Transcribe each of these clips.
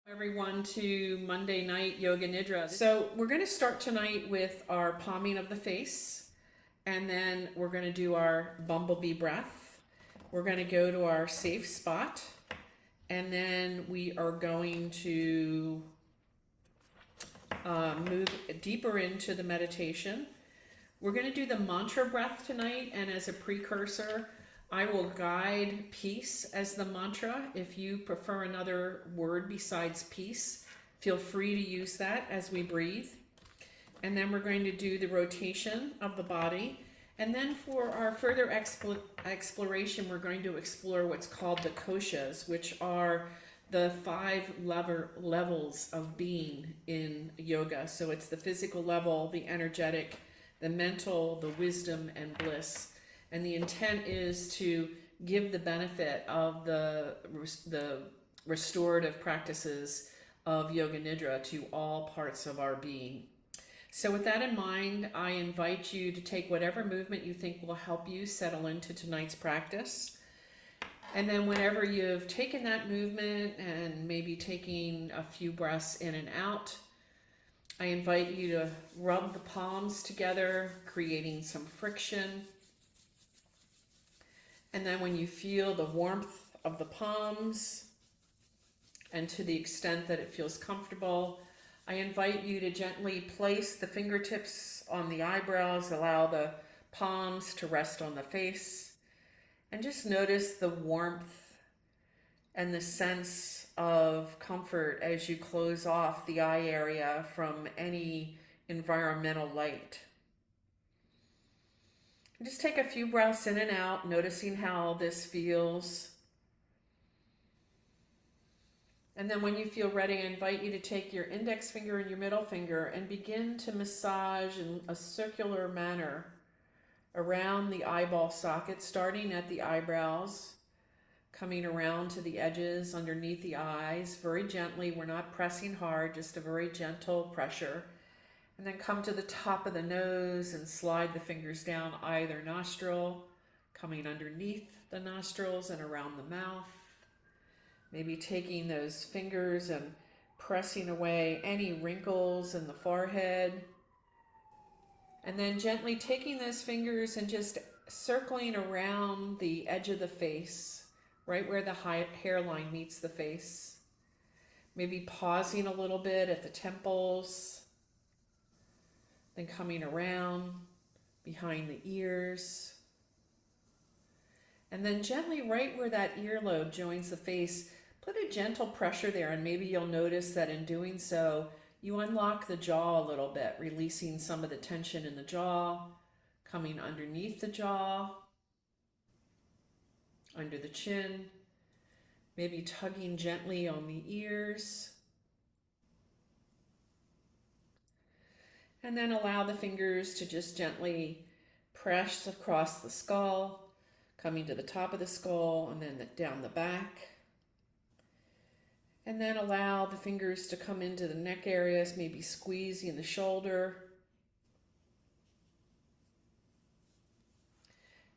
Everyone to Monday night yoga nidra. So we're going to start tonight with our palming of the face, and then we're going to do our bumblebee breath. We're going to go to our safe spot, and then we are going to move deeper into the meditation. We're going to do the mantra breath tonight, and as a precursor, I will guide peace as the mantra. If you prefer another word besides peace, feel free to use that as we breathe. And then we're going to do the rotation of the body. And then for our further exploration, we're going to explore what's called the koshas, which are the 5 levels of being in yoga. So it's the physical level, the energetic, the mental, the wisdom, and bliss. And the intent is to give the benefit of the restorative practices of yoga nidra to all parts of our being. So with that in mind, I invite you to take whatever movement you think will help you settle into tonight's practice. And then whenever you've taken that movement and maybe taking a few breaths in and out, I invite you to rub the palms together, creating some friction. And then when you feel the warmth of the palms, and to the extent that it feels comfortable, I invite you to gently place the fingertips on the eyebrows, allow the palms to rest on the face, and just notice the warmth and the sense of comfort as you close off the eye area from any environmental light. Just take a few breaths in and out, noticing how this feels. And then when you feel ready, I invite you to take your index finger and your middle finger and begin to massage in a circular manner around the eyeball socket, starting at the eyebrows, coming around to the edges underneath the eyes, very gently. We're not pressing hard, just a very gentle pressure. And then come to the top of the nose and slide the fingers down either nostril, coming underneath the nostrils and around the mouth. Maybe taking those fingers and pressing away any wrinkles in the forehead. And then gently taking those fingers and just circling around the edge of the face, right where the hairline meets the face. Maybe pausing a little bit at the temples. Then coming around behind the ears. And then gently right where that earlobe joins the face, put a gentle pressure there, and maybe you'll notice that in doing so, you unlock the jaw a little bit, releasing some of the tension in the jaw, coming underneath the jaw, under the chin, maybe tugging gently on the ears. And then allow the fingers to just gently press across the skull, coming to the top of the skull and then down the back. And then allow the fingers to come into the neck areas, maybe squeezing the shoulder.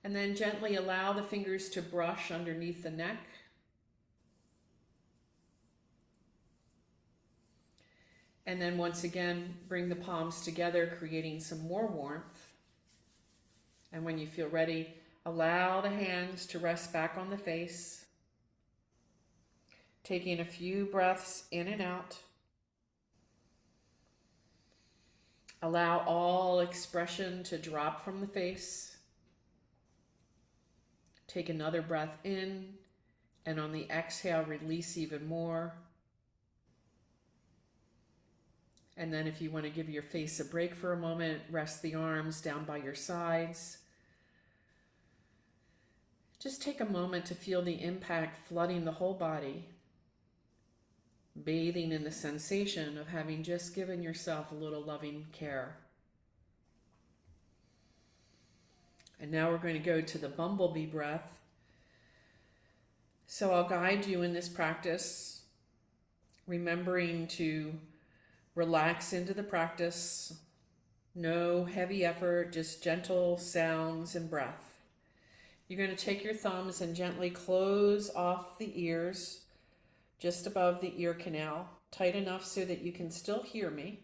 And then gently allow the fingers to brush underneath the neck. And then once again, bring the palms together, creating some more warmth. And when you feel ready, allow the hands to rest back on the face. Taking a few breaths in and out. Allow all expression to drop from the face. Take another breath in, and on the exhale, release even more. And then if you want to give your face a break for a moment, rest the arms down by your sides. Just take a moment to feel the impact flooding the whole body, bathing in the sensation of having just given yourself a little loving care. And now we're going to go to the bumblebee breath. So I'll guide you in this practice, remembering to relax into the practice. No heavy effort, just gentle sounds and breath. You're going to take your thumbs and gently close off the ears just above the ear canal, tight enough so that you can still hear me,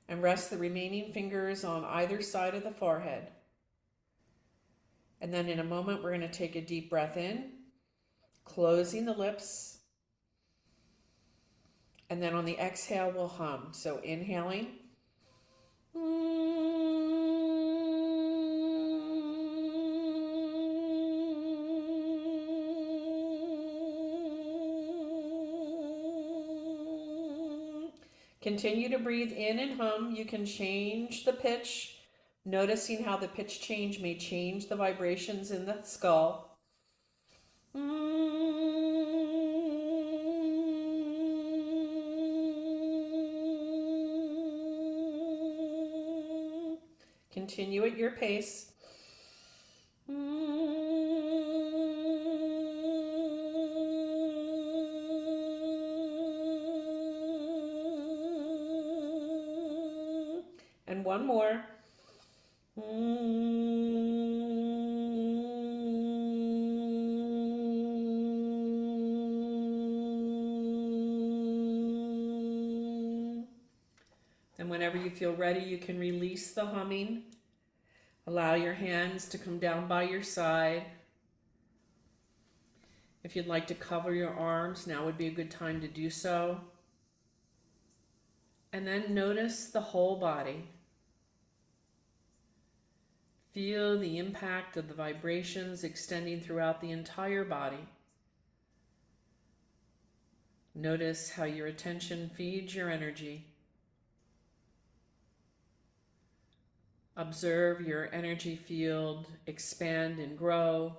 and rest the remaining fingers on either side of the forehead. And then in a moment, we're going to take a deep breath in, closing the lips, and then on the exhale, we'll hum. So inhaling. Continue to breathe in and hum. You can change the pitch, noticing how the pitch change may change the vibrations in the skull. Continue at your pace. And one more. And whenever you feel ready, you can release the humming. Allow your hands to come down by your side. If you'd like to cover your arms, now would be a good time to do so. And then notice the whole body. Feel the impact of the vibrations extending throughout the entire body. Notice how your attention feeds your energy. Observe your energy field expand and grow,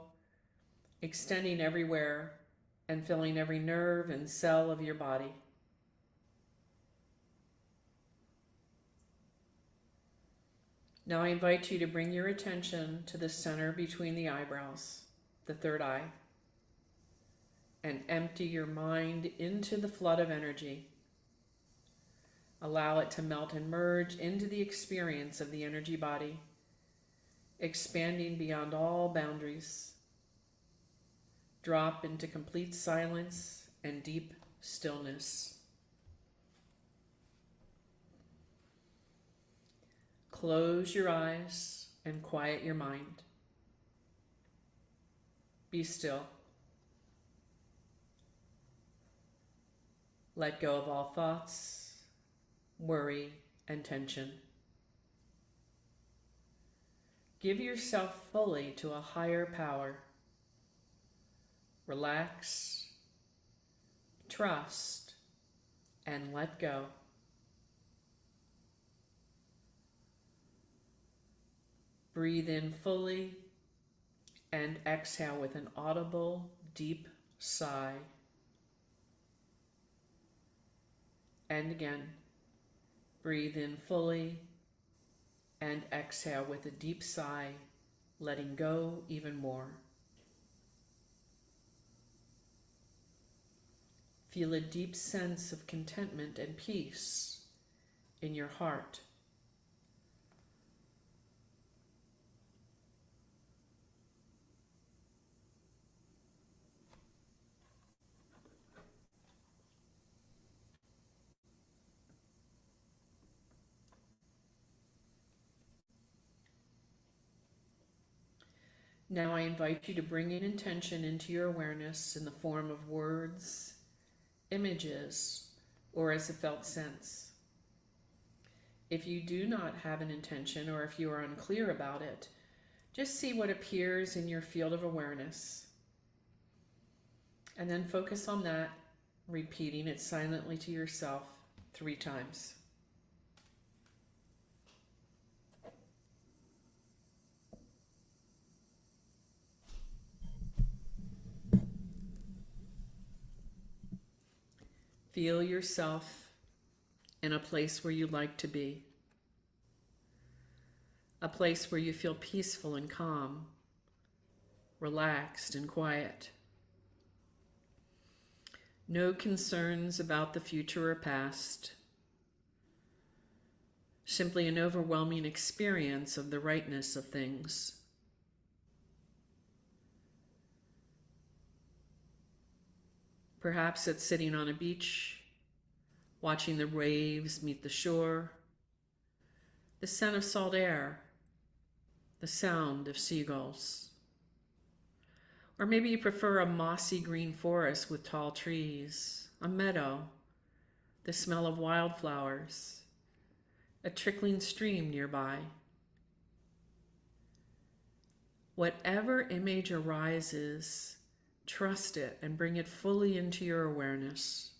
extending everywhere and filling every nerve and cell of your body. Now I invite you to bring your attention to the center between the eyebrows, the third eye, and empty your mind into the flood of energy. Allow it to melt and merge into the experience of the energy body, expanding beyond all boundaries. Drop into complete silence and deep stillness. Close your eyes and quiet your mind. Be still. Let go of all thoughts, worry, and tension. Give yourself fully to a higher power. Relax, trust, and let go. Breathe in fully and exhale with an audible, deep sigh. And again, breathe in fully and exhale with a deep sigh, letting go even more. Feel a deep sense of contentment and peace in your heart. Now I invite you to bring an intention into your awareness in the form of words, images, or as a felt sense. If you do not have an intention, or if you are unclear about it, just see what appears in your field of awareness. And then focus on that, repeating it silently to yourself 3 times. Feel yourself in a place where you like to be. A place where you feel peaceful and calm, relaxed and quiet. No concerns about the future or past. Simply an overwhelming experience of the rightness of things. Perhaps it's sitting on a beach, watching the waves meet the shore, the scent of salt air, the sound of seagulls. Or maybe you prefer a mossy green forest with tall trees, a meadow, the smell of wildflowers, a trickling stream nearby. Whatever image arises, trust it and bring it fully into your awareness.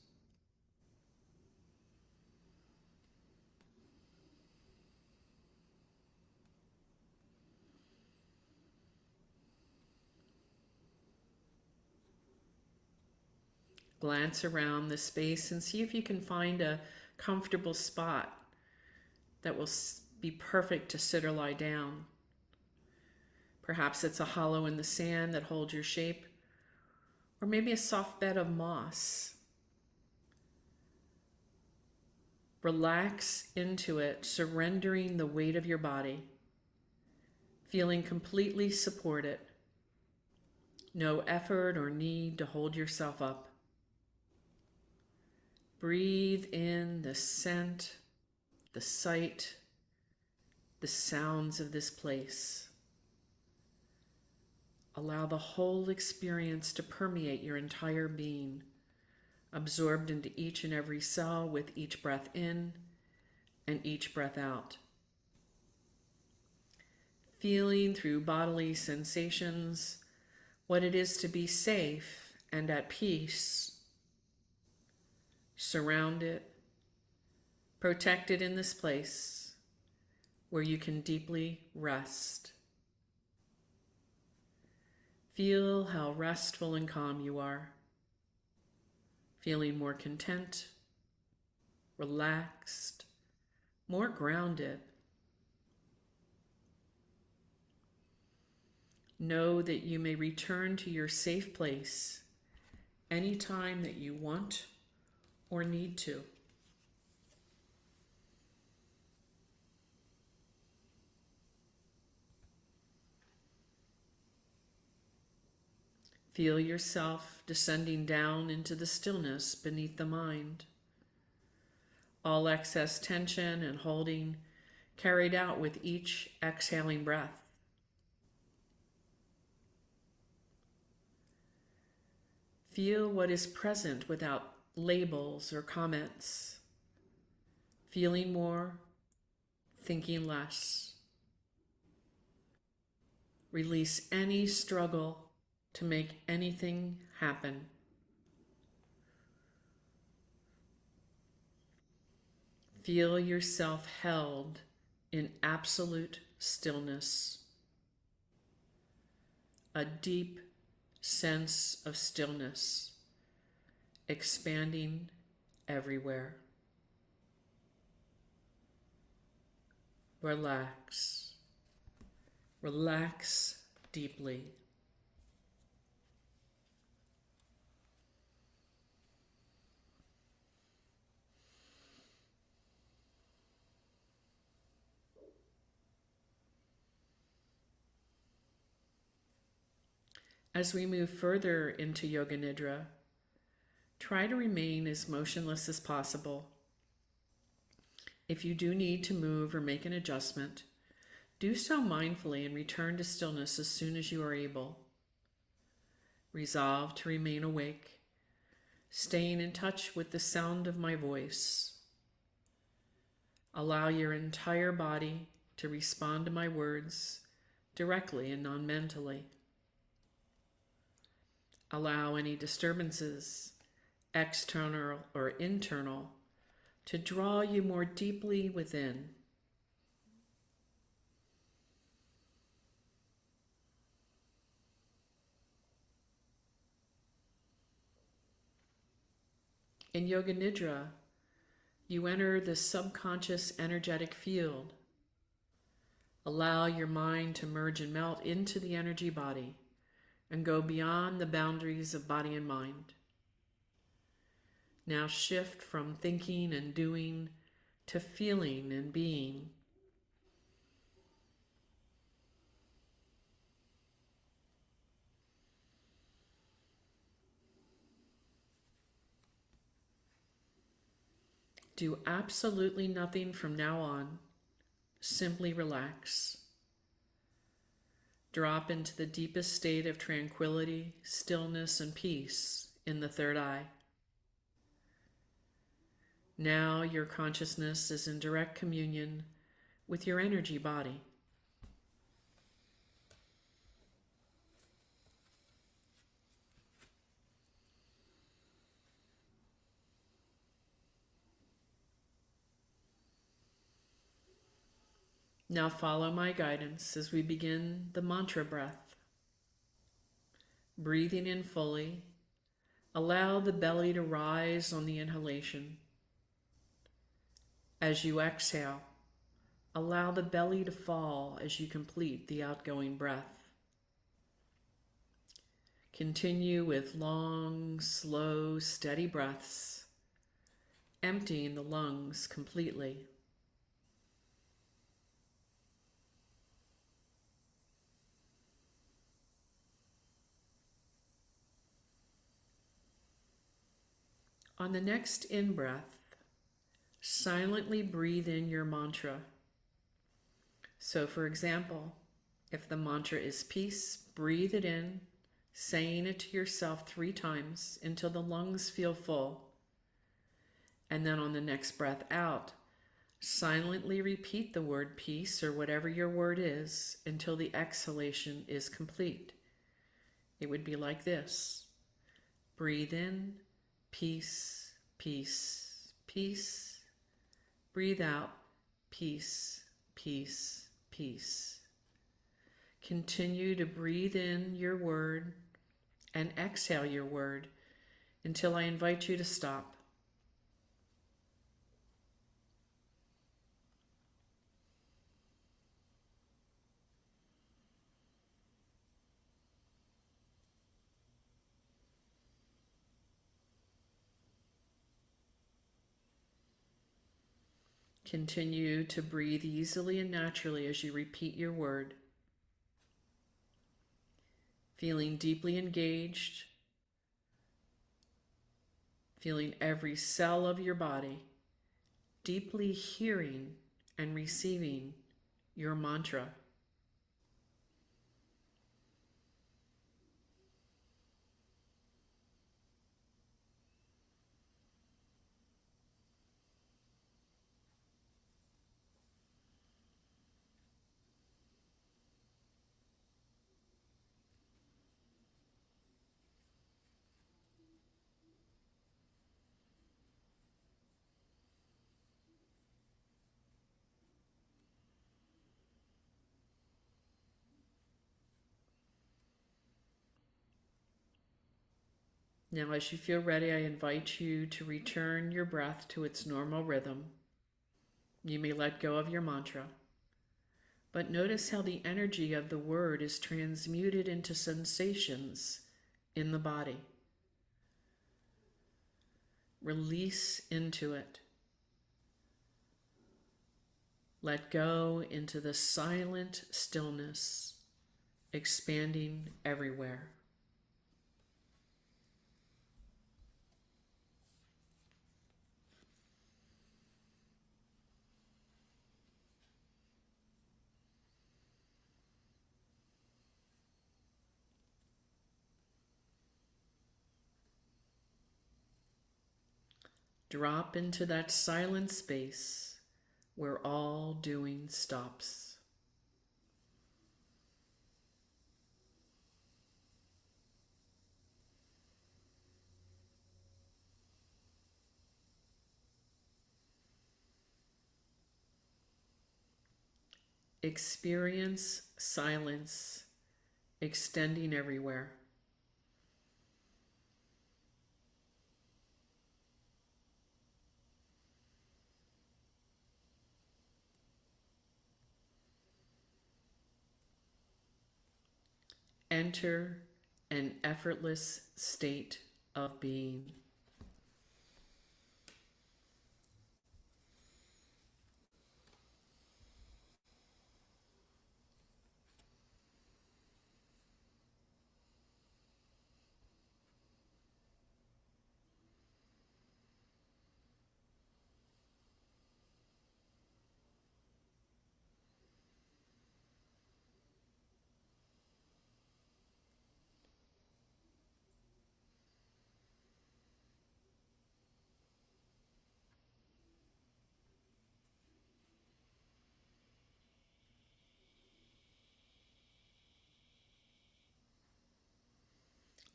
Glance around the space and see if you can find a comfortable spot that will be perfect to sit or lie down. Perhaps it's a hollow in the sand that holds your shape, or maybe a soft bed of moss. Relax into it, surrendering the weight of your body, feeling completely supported. No effort or need to hold yourself up. Breathe in the scent, the sight, the sounds of this place. Allow the whole experience to permeate your entire being, absorbed into each and every cell with each breath in and each breath out. Feeling through bodily sensations what it is to be safe and at peace, surrounded, protected in this place where you can deeply rest. Feel how restful and calm you are, feeling more content, relaxed, more grounded. Know that you may return to your safe place anytime that you want or need to. Feel yourself descending down into the stillness beneath the mind. All excess tension and holding carried out with each exhaling breath. Feel what is present without labels or comments. Feeling more, thinking less. Release any struggle to make anything happen. Feel yourself held in absolute stillness. A deep sense of stillness expanding everywhere. Relax. Relax deeply. As we move further into Yoga Nidra, try to remain as motionless as possible. If you do need to move or make an adjustment, do so mindfully and return to stillness as soon as you are able. Resolve to remain awake, staying in touch with the sound of my voice. Allow your entire body to respond to my words directly and non-mentally. Allow any disturbances, external or internal, to draw you more deeply within. In Yoga Nidra, you enter the subconscious energetic field. Allow your mind to merge and melt into the energy body and go beyond the boundaries of body and mind. Now shift from thinking and doing to feeling and being. Do absolutely nothing from now on. Simply relax. Drop into the deepest state of tranquility, stillness, and peace in the third eye. Now your consciousness is in direct communion with your energy body. Now follow my guidance as we begin the mantra breath. Breathing in fully, allow the belly to rise on the inhalation. As you exhale, allow the belly to fall as you complete the outgoing breath. Continue with long, slow, steady breaths, emptying the lungs completely. On the next in-breath, silently breathe in your mantra. So for example, if the mantra is peace, breathe it in, saying it to yourself 3 times until the lungs feel full. And then on the next breath out, silently repeat the word peace or whatever your word is until the exhalation is complete. It would be like this. Breathe in, peace, peace, peace. Breathe out, peace, peace, peace. Continue to breathe in your word and exhale your word until I invite you to stop. Continue to breathe easily and naturally as you repeat your word, feeling deeply engaged, feeling every cell of your body deeply hearing and receiving your mantra. Now, as you feel ready, I invite you to return your breath to its normal rhythm. You may let go of your mantra, but notice how the energy of the word is transmuted into sensations in the body. Release into it. Let go into the silent stillness, expanding everywhere. Drop into that silent space where all doing stops. Experience silence extending everywhere. Enter an effortless state of being.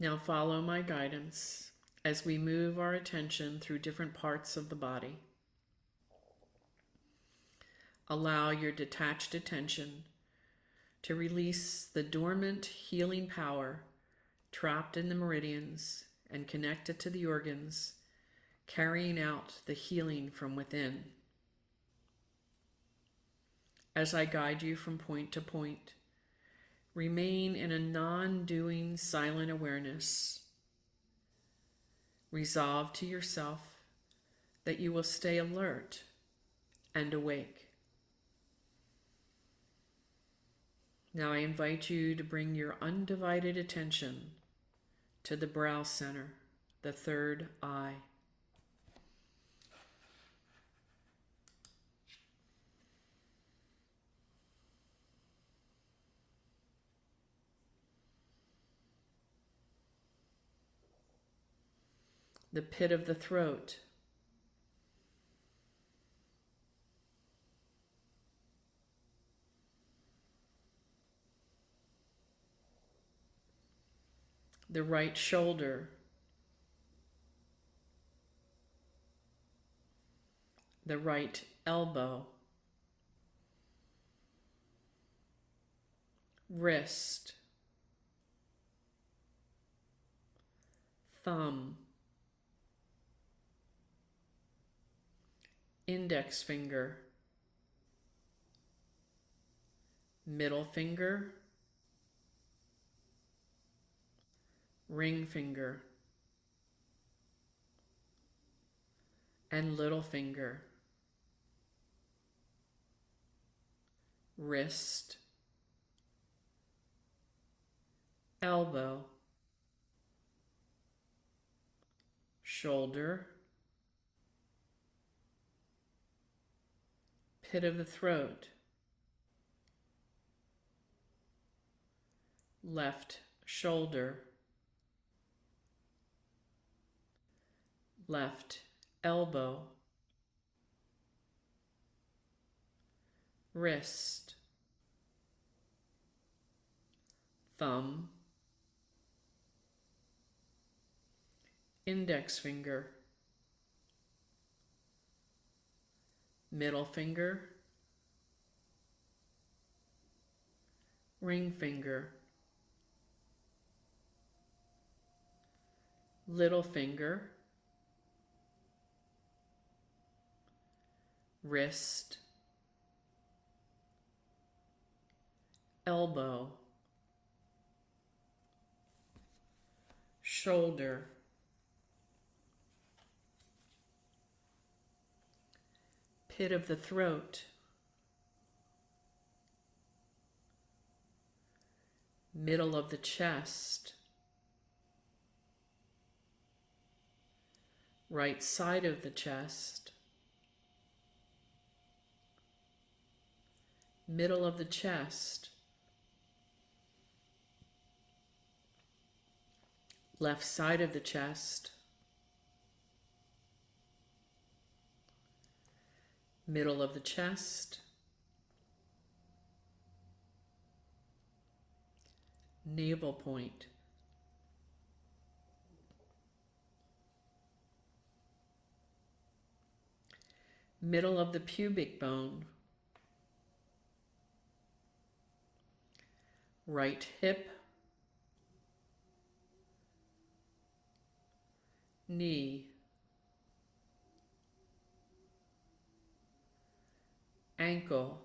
Now follow my guidance as we move our attention through different parts of the body. Allow your detached attention to release the dormant healing power trapped in the meridians and connected to the organs, carrying out the healing from within. As I guide you from point to point, remain in a non-doing silent awareness. Resolve to yourself that you will stay alert and awake. Now I invite you to bring your undivided attention to the brow center, the third eye. The pit of the throat, the right shoulder, the right elbow, wrist, thumb, index finger, middle finger, ring finger, and little finger, wrist, elbow, shoulder, pit of the throat, left shoulder, left elbow, wrist, thumb, index finger, middle finger, ring finger, little finger, wrist, elbow, shoulder, pit of the throat, middle of the chest, right side of the chest, middle of the chest, left side of the chest, middle of the chest, navel point, middle of the pubic bone, right hip, knee, ankle,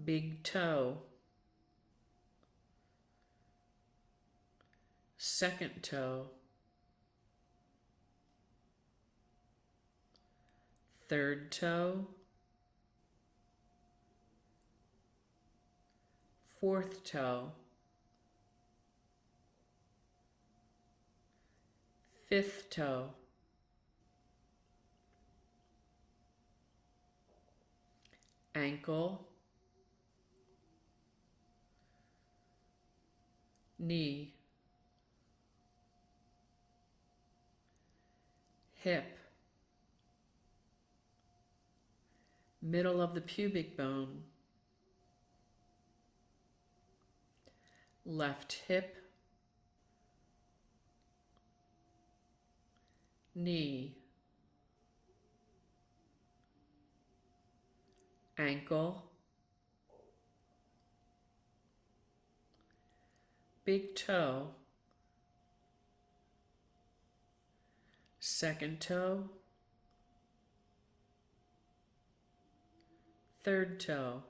big toe, second toe, third toe, fourth toe, fifth toe, ankle, knee, hip, middle of the pubic bone, left hip, knee, ankle, big toe, second toe, third toe,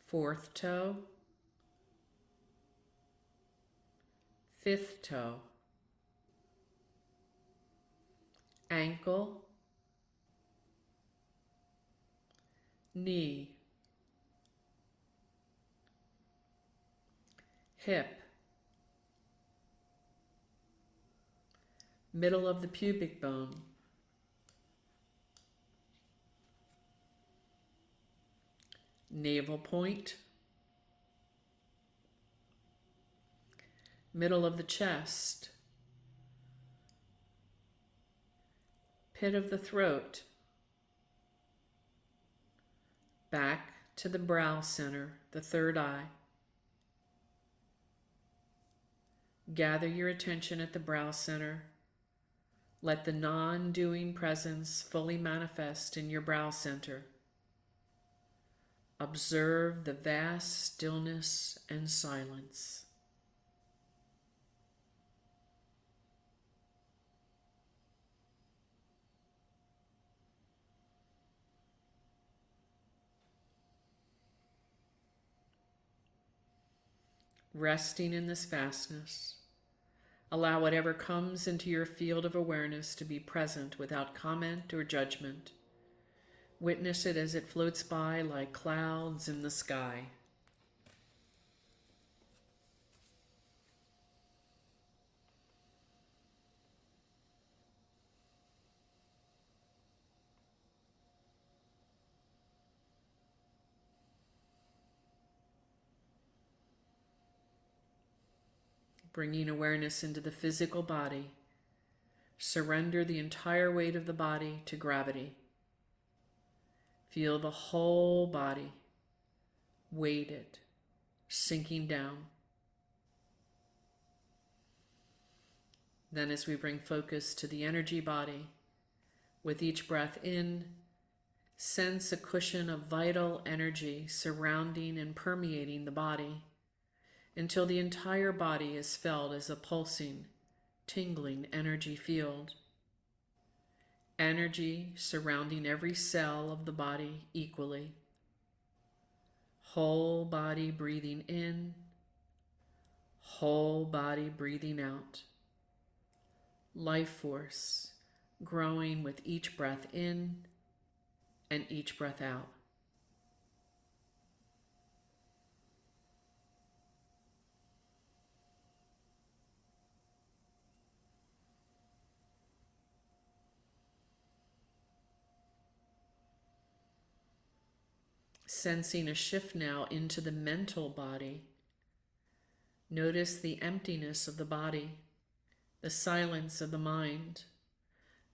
fourth toe, fifth toe, ankle, knee, hip, middle of the pubic bone, navel point, middle of the chest, pit of the throat, back to the brow center, the third eye. Gather your attention at the brow center. Let the non-doing presence fully manifest in your brow center. Observe the vast stillness and silence. Resting in this vastness, allow whatever comes into your field of awareness to be present without comment or judgment. Witness it as it floats by like clouds in the sky. Bringing awareness into the physical body, surrender the entire weight of the body to gravity. Feel the whole body weighted, sinking down. Then as we bring focus to the energy body, with each breath in, sense a cushion of vital energy surrounding and permeating the body until the entire body is felt as a pulsing, tingling energy field. Energy surrounding every cell of the body equally. Whole body breathing in, whole body breathing out. Life force growing with each breath in and each breath out. Sensing a shift now into the mental body. Notice the emptiness of the body, the silence of the mind,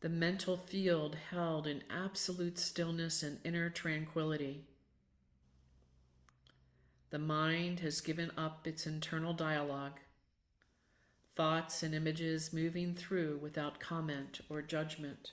the mental field held in absolute stillness and inner tranquility. The mind has given up its internal dialogue, thoughts and images moving through without comment or judgment.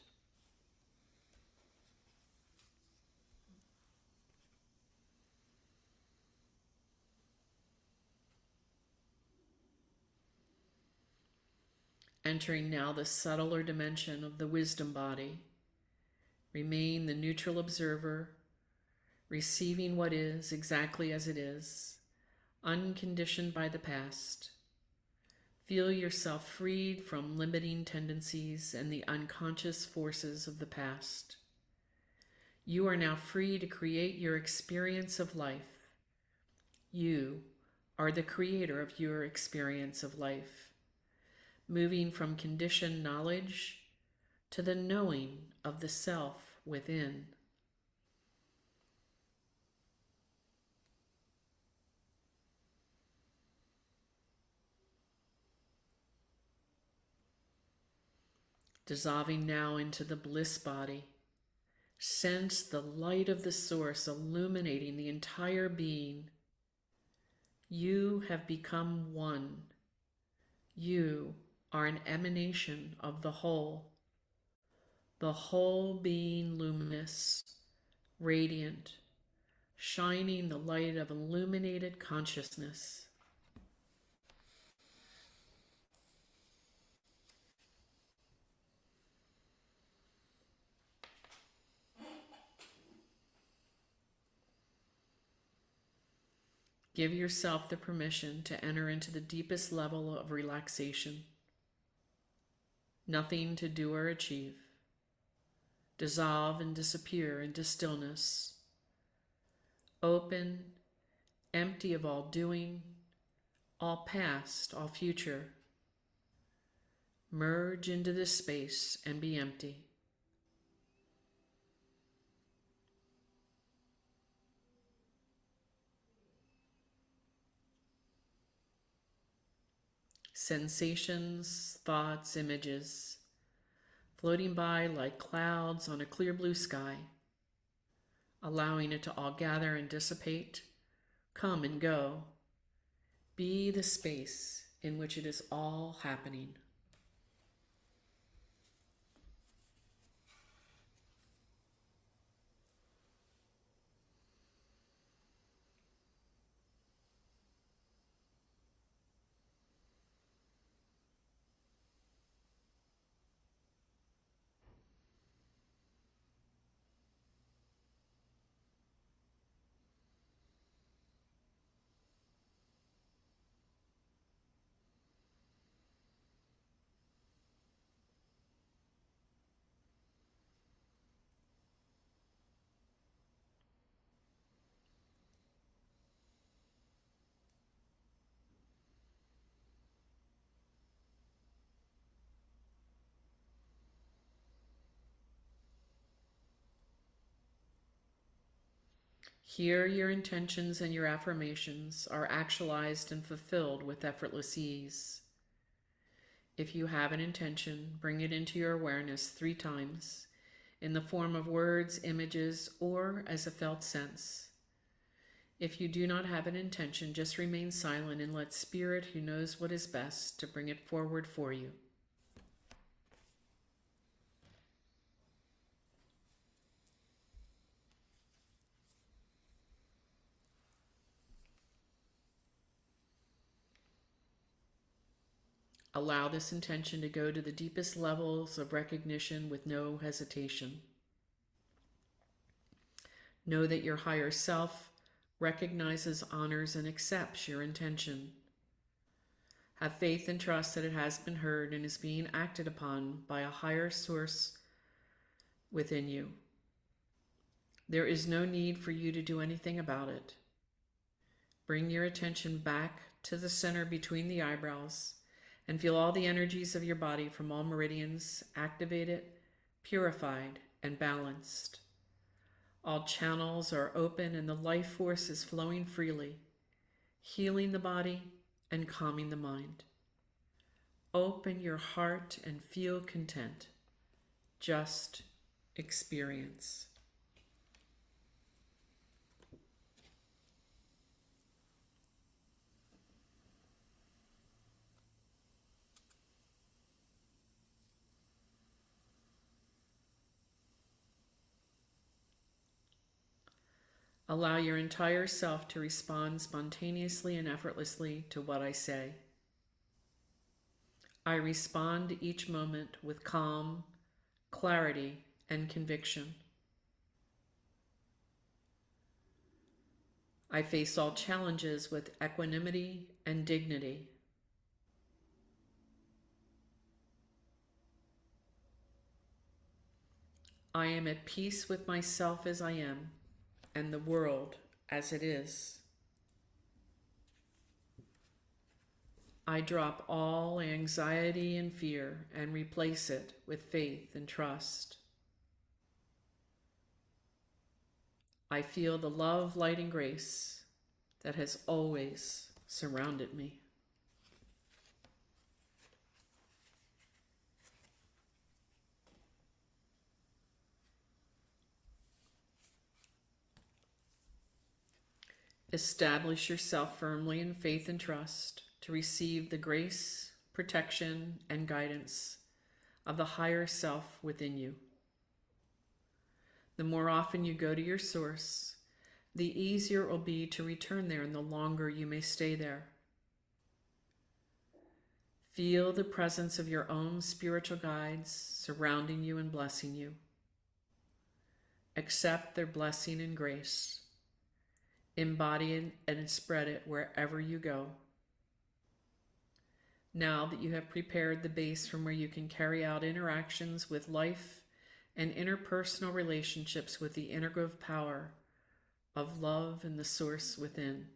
Entering now the subtler dimension of the wisdom body. Remain the neutral observer, receiving what is exactly as it is, unconditioned by the past. Feel yourself freed from limiting tendencies and the unconscious forces of the past. You are now free to create your experience of life. You are the creator of your experience of life, moving from conditioned knowledge to the knowing of the self within. Dissolving now into the bliss body, Sense the light of the source illuminating the entire being. You have become one. You are an emanation of the whole being luminous, radiant, shining the light of illuminated consciousness. Give yourself the permission to enter into the deepest level of relaxation. Nothing to do or achieve. Dissolve and disappear into stillness. Open, empty of all doing, all past, all future. Merge into this space and be empty. Sensations, thoughts, images, floating by like clouds on a clear blue sky, allowing it to all gather and dissipate, come and go. Be the space in which it is all happening. Here, your intentions and your affirmations are actualized and fulfilled with effortless ease. If you have an intention, bring it into your awareness 3 times in the form of words, images, or as a felt sense. If you do not have an intention, just remain silent and let Spirit, who knows what is best, to bring it forward for you. Allow this intention to go to the deepest levels of recognition with no hesitation. Know that your higher self recognizes, honors, and accepts your intention. Have faith and trust that it has been heard and is being acted upon by a higher source within you. There is no need for you to do anything about it. Bring your attention back to the center between the eyebrows and feel all the energies of your body from all meridians activated, purified, and balanced. All channels are open and the life force is flowing freely, healing the body and calming the mind. Open your heart and feel content. Just experience. Allow your entire self to respond spontaneously and effortlessly to what I say. I respond each moment with calm, clarity, and conviction. I face all challenges with equanimity and dignity. I am at peace with myself as I am, and the world as it is. I drop all anxiety and fear and replace it with faith and trust. I feel the love, light, and grace that has always surrounded me. Establish yourself firmly in faith and trust to receive the grace, protection, and guidance of the higher self within you. The more often you go to your source, the easier it will be to return there and the longer you may stay there. Feel the presence of your own spiritual guides surrounding you and blessing you. Accept their blessing and grace. Embody it and spread it wherever you go. Now that you have prepared the base from where you can carry out interactions with life and interpersonal relationships with the integrative power of love and the source within.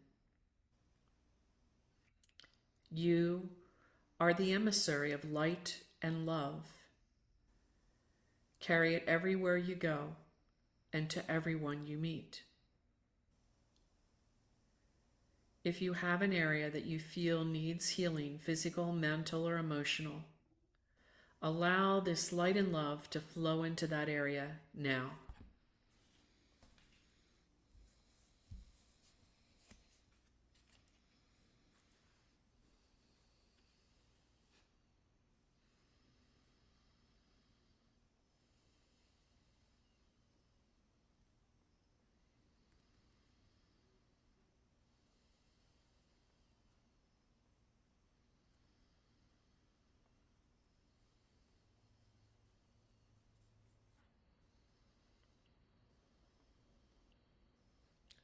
You are the emissary of light and love. Carry it everywhere you go and to everyone you meet. If you have an area that you feel needs healing, physical, mental, or emotional, allow this light and love to flow into that area now.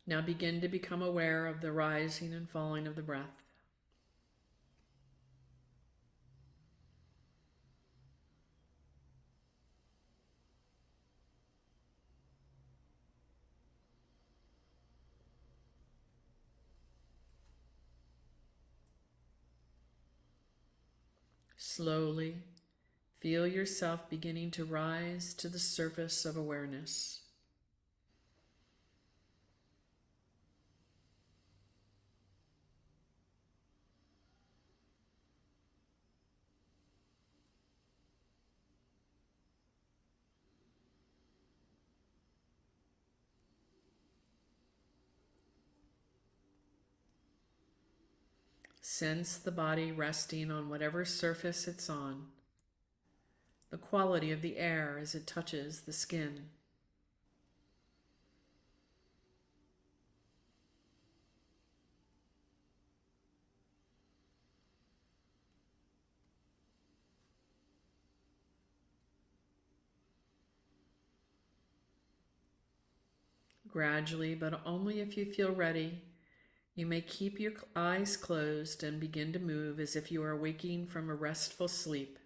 Now begin to become aware of the rising and falling of the breath. Slowly, feel yourself beginning to rise to the surface of awareness. Sense the body resting on whatever surface it's on, the quality of the air as it touches the skin. Gradually, but only if you feel ready, you may keep your eyes closed and begin to move as if you are waking from a restful sleep.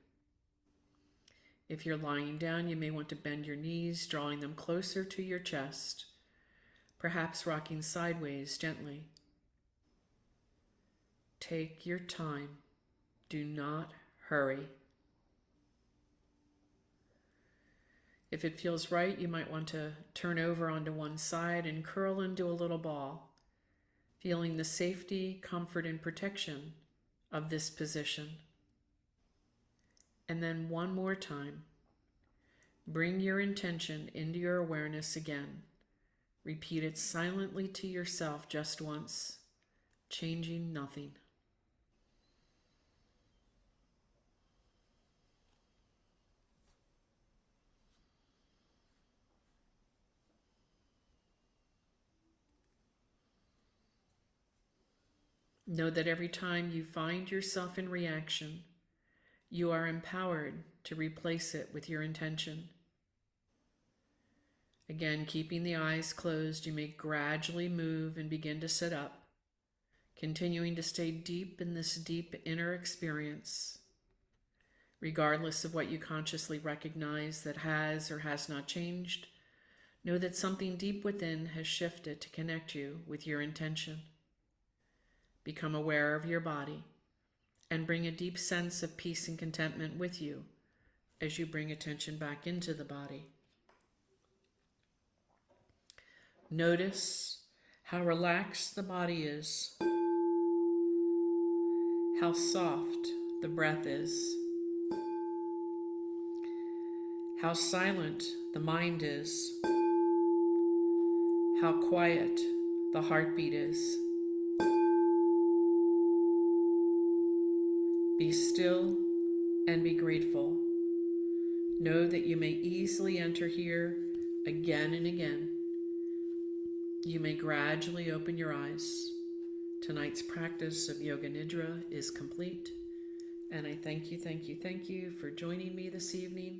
If you're lying down, you may want to bend your knees, drawing them closer to your chest, perhaps rocking sideways gently. Take your time. Do not hurry. If it feels right, you might want to turn over onto one side and curl into a little ball, feeling the safety, comfort, and protection of this position. And then one more time, bring your intention into your awareness again. Repeat it silently to yourself just once, changing nothing. Know that every time you find yourself in reaction, you are empowered to replace it with your intention. Again, keeping the eyes closed, you may gradually move and begin to sit up, continuing to stay deep in this deep inner experience. Regardless of what you consciously recognize that has or has not changed, know that something deep within has shifted to connect you with your intention. Become aware of your body and bring a deep sense of peace and contentment with you as you bring attention back into the body. Notice how relaxed the body is, how soft the breath is, how silent the mind is, how quiet the heartbeat is. Be still and be grateful. Know that you may easily enter here again and again. You may gradually open your eyes. Tonight's practice of Yoga Nidra is complete, and I thank you for joining me this evening.